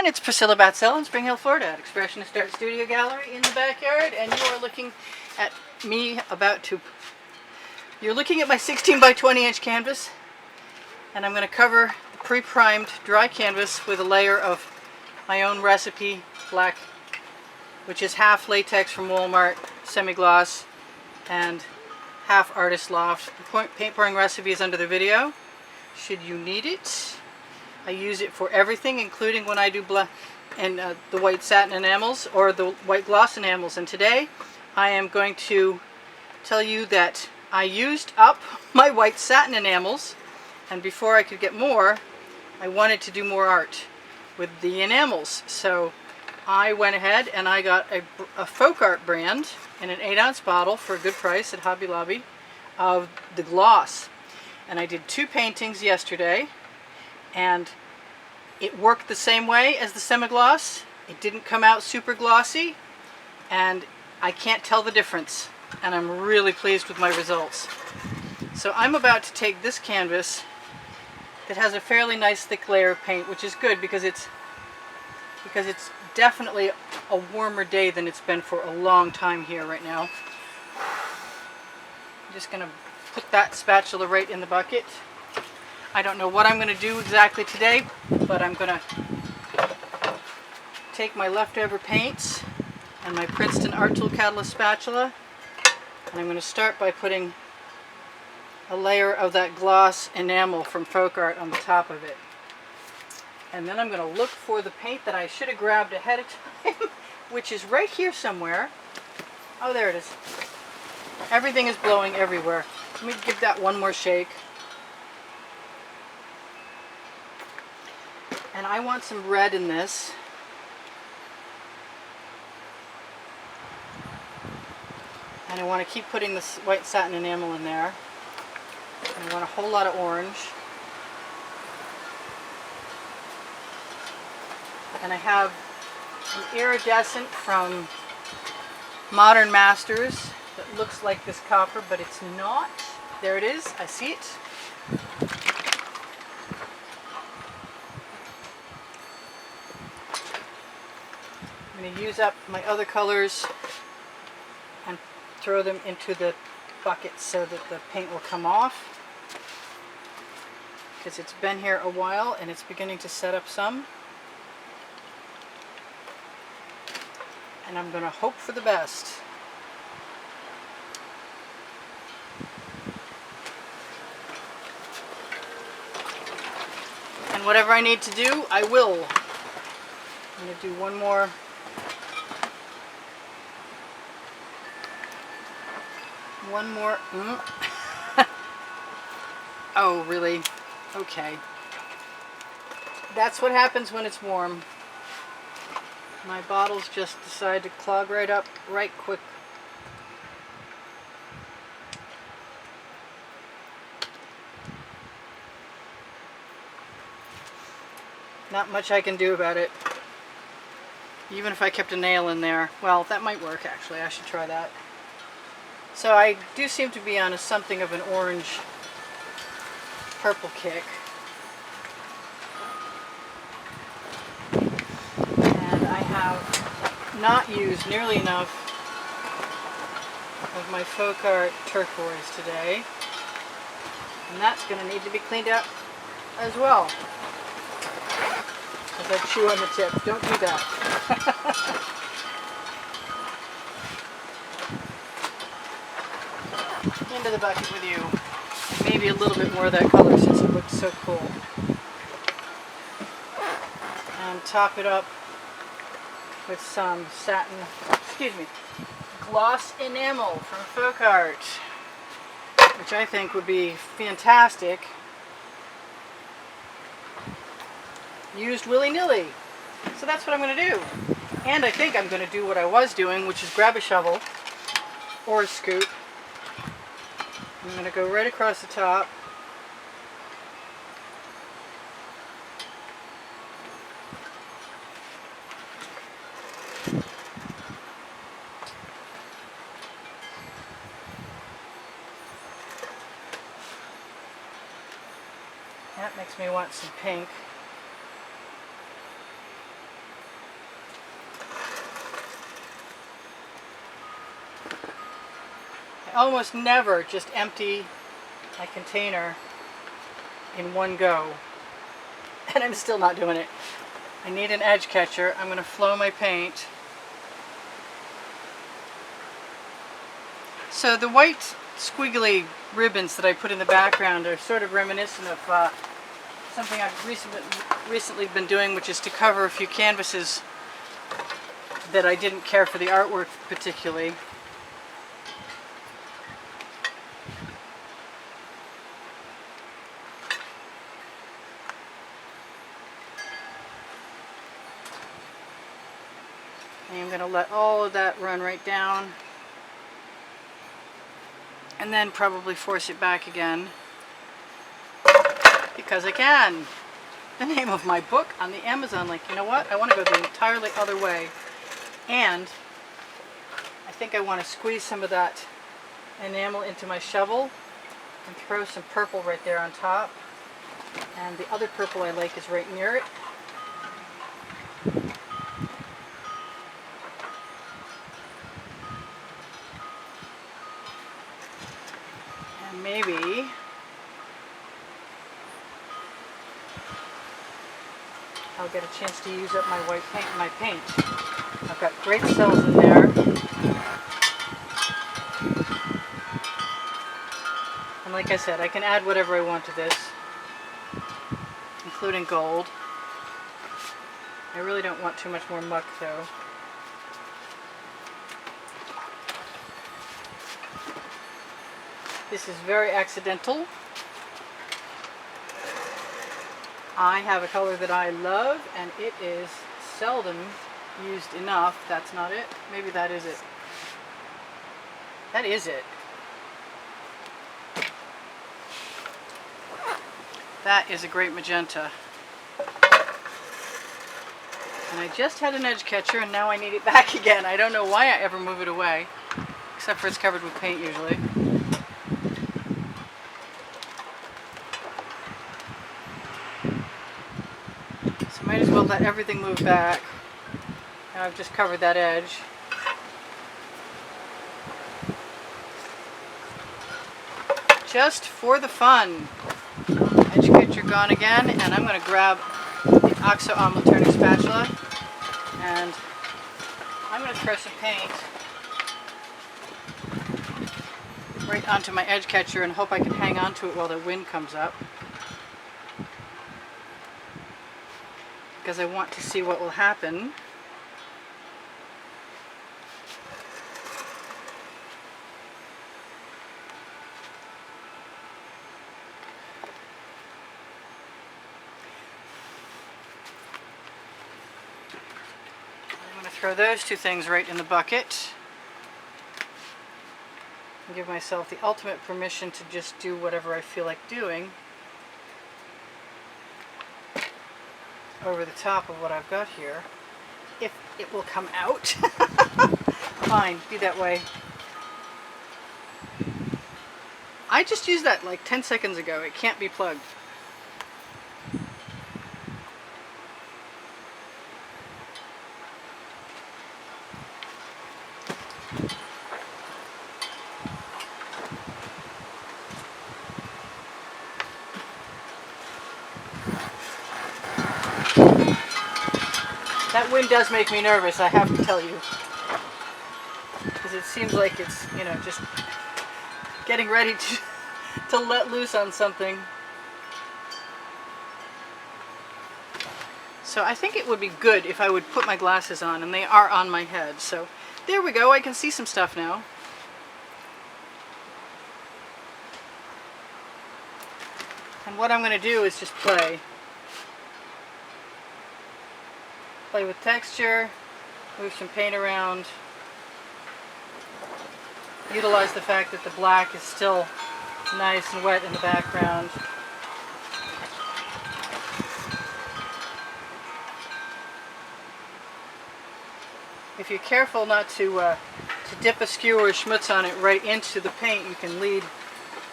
everyone, it's Priscilla Batzell in Spring Hill, Florida at Expressionist Art Studio Gallery in the backyard, and you are looking at me you're looking at my 16 by 20 inch canvas, and I'm going to cover the pre-primed dry canvas with a layer of my own recipe black, which is half latex from Walmart, semi-gloss, and half Artist Loft. The paint pouring recipe is under the video, should you need it. I use it for everything, including when I do the white satin enamels or the white gloss enamels. And today I am going to tell you that I used up my white satin enamels, and before I could get more, I wanted to do more art with the enamels. So I went ahead and I got a folk art brand in an 8-ounce bottle for a good price at Hobby Lobby of the gloss. And I did 2 paintings yesterday, and it worked the same way as the semi-gloss. It didn't come out super glossy, and I can't tell the difference, and I'm really pleased with my results. So I'm about to take this canvas that has a fairly nice thick layer of paint, which is good because it's definitely a warmer day than it's been for a long time here right now. I'm just going to put that spatula right in the bucket. I don't know what I'm going to do exactly today, but I'm going to take my leftover paints and my Princeton Art Tool Catalyst spatula, and I'm going to start by putting a layer of that gloss enamel from Folk Art on the top of it. And then I'm going to look for the paint that I should have grabbed ahead of time, which is right here somewhere. Oh, there it is. Everything is blowing everywhere. Let me give that one more shake. And I want some red in this. And I want to keep putting this white satin enamel in there. And I want a whole lot of orange. And I have an iridescent from Modern Masters that looks like this copper, but it's not. There it is. I see it. I'm going to use up my other colors and throw them into the bucket so that the paint will come off, because it's been here a while and it's beginning to set up some. And I'm going to hope for the best. And whatever I need to do, I will. I'm going to do one more. Oh, really? Okay. That's what happens when it's warm. My bottles just decide to clog right up right quick. Not much I can do about it. Even if I kept a nail in there. Well, that might work actually. I should try that. So I do seem to be on something of an orange purple kick. And I have not used nearly enough of my Folk Art turquoise today. And that's going to need to be cleaned up as well. As I chew on the tip. Don't do that. Into the bucket with you. Maybe a little bit more of that color since it looks so cool. And top it up with some gloss enamel from Folk Art, which I think would be fantastic used willy-nilly. So that's what I'm going to do. And I think I'm going to do what I was doing, which is grab a shovel or a scoop. I'm going to go right across the top. That makes me want some pink. almost never just empty my container in one go. And I'm still not doing it. I need an edge catcher. I'm going to flow my paint. So the white squiggly ribbons that I put in the background are sort of reminiscent of something I've recently been doing, which is to cover a few canvases that I didn't care for the artwork particularly. And I'm going to let all of that run right down, and then probably force it back again, because I can. The name of my book on the Amazon link. You know what? I want to go the entirely other way. And I think I want to squeeze some of that enamel into my shovel and throw some purple right there on top. And the other purple I like is right near it. And maybe I'll get a chance to use up my white paint in my paint. I've got great cells in there. And like I said, I can add whatever I want to this, including gold. I really don't want too much more muck though. This is very accidental. I have a color that I love, and it is seldom used enough. That's not it. Maybe that is it. That is it. That is a great magenta. And I just had an edge catcher, and now I need it back again. I don't know why I ever move it away, except for it's covered with paint usually. So might as well let everything move back. Now I've just covered that edge. Just for the fun. Edge catcher gone again, and I'm going to grab the OXO omelet turning spatula, and I'm going to throw some paint right onto my edge catcher and hope I can hang on to it while the wind comes up, because I want to see what will happen. Throw those two things right in the bucket and give myself the ultimate permission to just do whatever I feel like doing over the top of what I've got here, if it will come out. Fine, be that way. I just used that like 10 seconds ago. It can't be plugged. That wind does make me nervous, I have to tell you. Because it seems like it's, you know, just getting ready to let loose on something. So I think it would be good if I would put my glasses on, and they are on my head. So there we go, I can see some stuff now. And what I'm going to do is just play. Play with texture, move some paint around, utilize the fact that the black is still nice and wet in the background. If you're careful not to dip a skewer or schmutz on it right into the paint, you can lead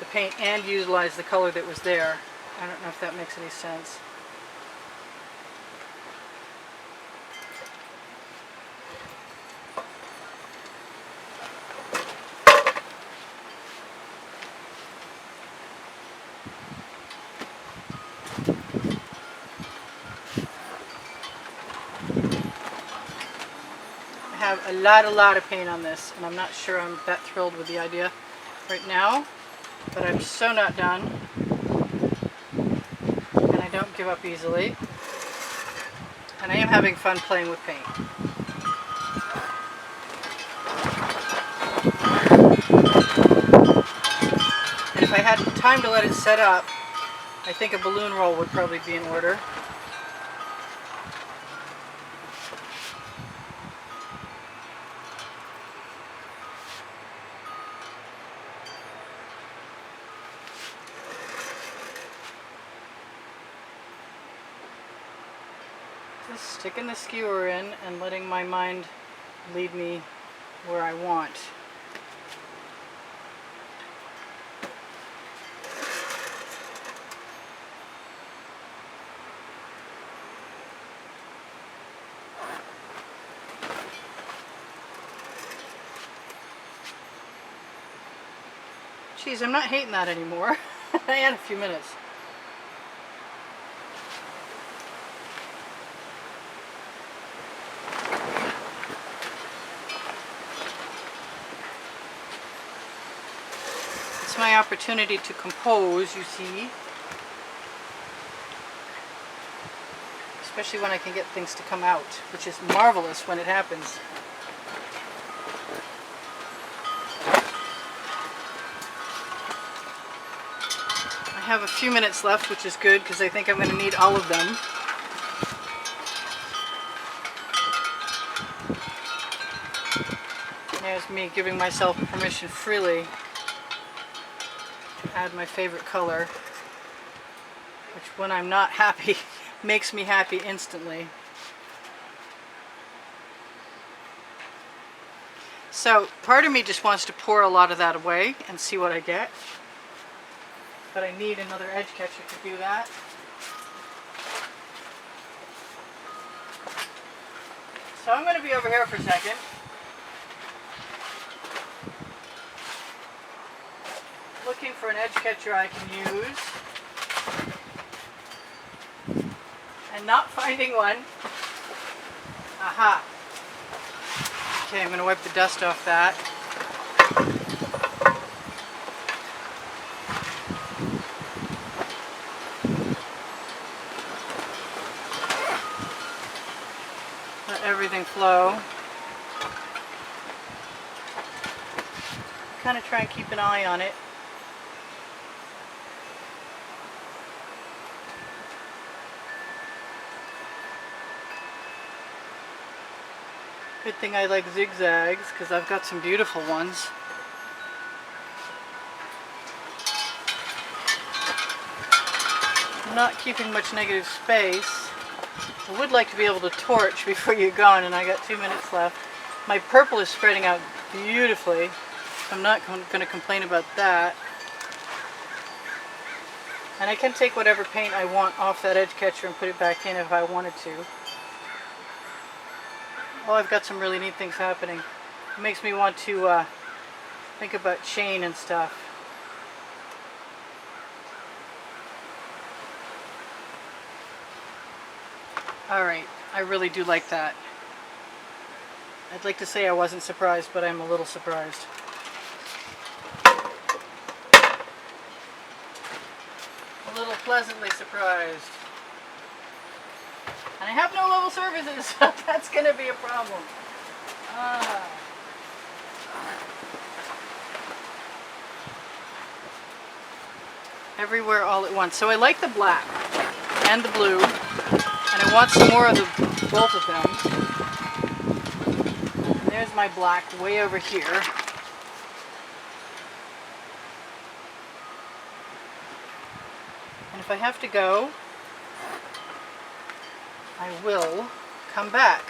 the paint and utilize the color that was there. I don't know if that makes any sense. have a lot of paint on this, and I'm not sure I'm that thrilled with the idea right now, but I'm so not done, and I don't give up easily, and I am having fun playing with paint. And if I had time to let it set up, I think a balloon roll would probably be in order. Just sticking the skewer in and letting my mind lead me where I want. Geez, I'm not hating that anymore. I had a few minutes. It's my opportunity to compose, you see. Especially when I can get things to come out, which is marvelous when it happens. I have a few minutes left, which is good because I think I'm going to need all of them. And there's me giving myself permission freely to add my favorite color, which when I'm not happy makes me happy instantly. So part of me just wants to pour a lot of that away and see what I get. But I need another edge catcher to do that. So I'm going to be over here for a second. Looking for an edge catcher I can use. And not finding one. Aha. Okay, I'm going to wipe the dust off that. Let everything flow. Kind of try and keep an eye on it. Good thing I like zigzags because I've got some beautiful ones. I'm not keeping much negative space. I would like to be able to torch before you're gone, and I got 2 minutes left. My purple is spreading out beautifully. I'm not going to complain about that. And I can take whatever paint I want off that edge catcher and put it back in if I wanted to. Oh, I've got some really neat things happening. It makes me want to think about chain and stuff. Alright, I really do like that. I'd like to say I wasn't surprised, but I'm a little surprised. A little pleasantly surprised. And I have no level surfaces, so that's going to be a problem. Everywhere all at once. So I like the black and the blue, and I want some more of both of them. And there's my black way over here. And if I have to go, I will come back.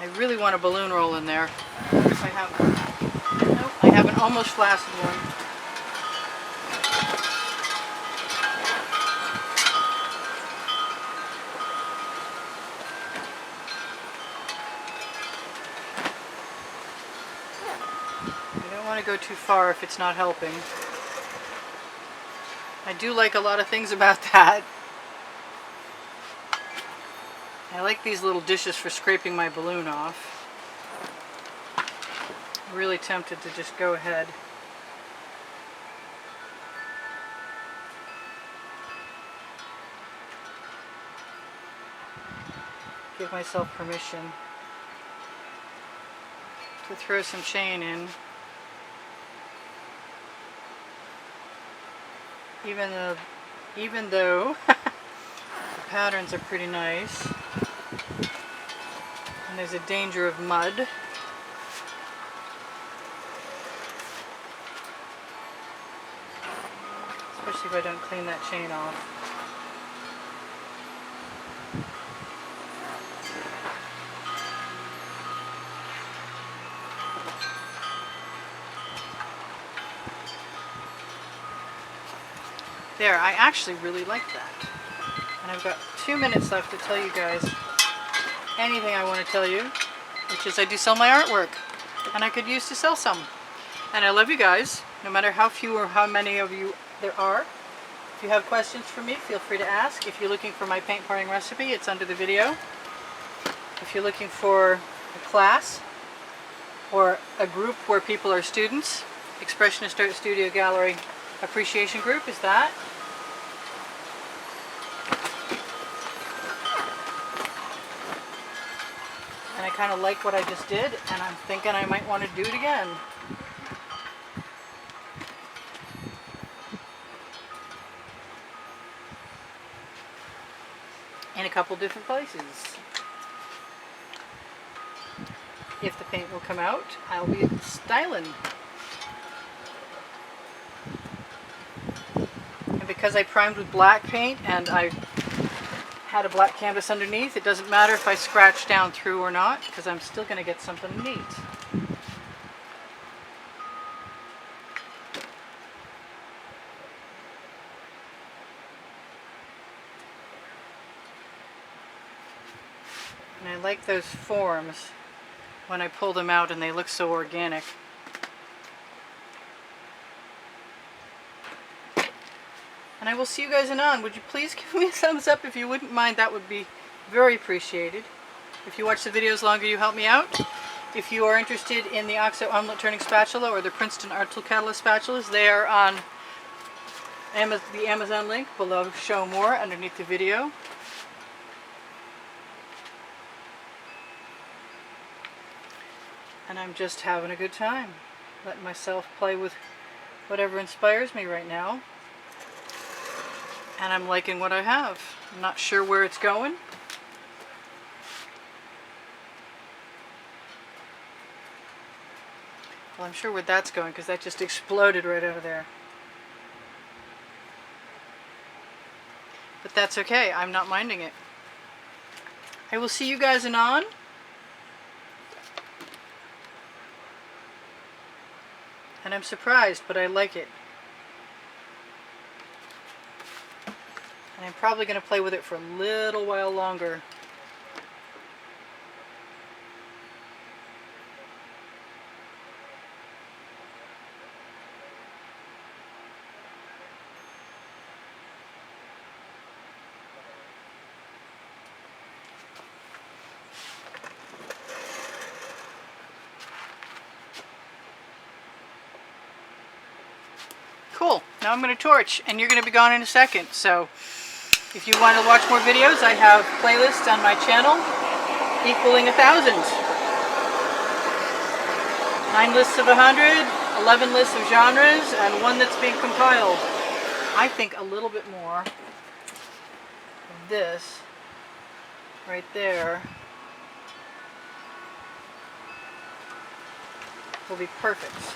I really want a balloon roll in there. If I have one. Nope, I have an almost flaccid one. I don't want to go too far if it's not helping. I do like a lot of things about that. I like these little dishes for scraping my balloon off. I'm really tempted to just go ahead. Give myself permission to throw some chain in. Even though the patterns are pretty nice and there's a danger of mud. Especially if I don't clean that chain off. There, I actually really like that. And I've got 2 minutes left to tell you guys anything I want to tell you, which is I do sell my artwork, and I could use to sell some. And I love you guys, no matter how few or how many of you there are. If you have questions for me, feel free to ask. If you're looking for my paint pouring recipe, it's under the video. If you're looking for a class or a group where people are students, Expressionist Art Studio Gallery Appreciation Group is that. And I kind of like what I just did, and I'm thinking I might want to do it again. In a couple different places. If the paint will come out, I'll be styling. And because I primed with black paint and I had a black canvas underneath, it doesn't matter if I scratch down through or not, because I'm still going to get something neat. And I like those forms when I pull them out and they look so organic. And I will see you guys anon. Would you please give me a thumbs up if you wouldn't mind? That would be very appreciated. If you watch the videos longer, you help me out. If you are interested in the OXO omelet turning spatula or the Princeton Art Tool Catalyst spatulas, they are on the Amazon link below Show More underneath the video. And I'm just having a good time, letting myself play with whatever inspires me right now. And I'm liking what I have. I'm not sure where it's going. Well, I'm sure where that's going because that just exploded right out of there. But that's okay. I'm not minding it. I will see you guys anon. And I'm surprised, but I like it. And I'm probably going to play with it for a little while longer. Cool. Now I'm going to torch, and you're going to be gone in a second. So if you want to watch more videos, I have playlists on my channel equaling 1,000. 9 lists of 100, 11 lists of genres, and 1 that's being compiled. I think a little bit more of this right there will be perfect.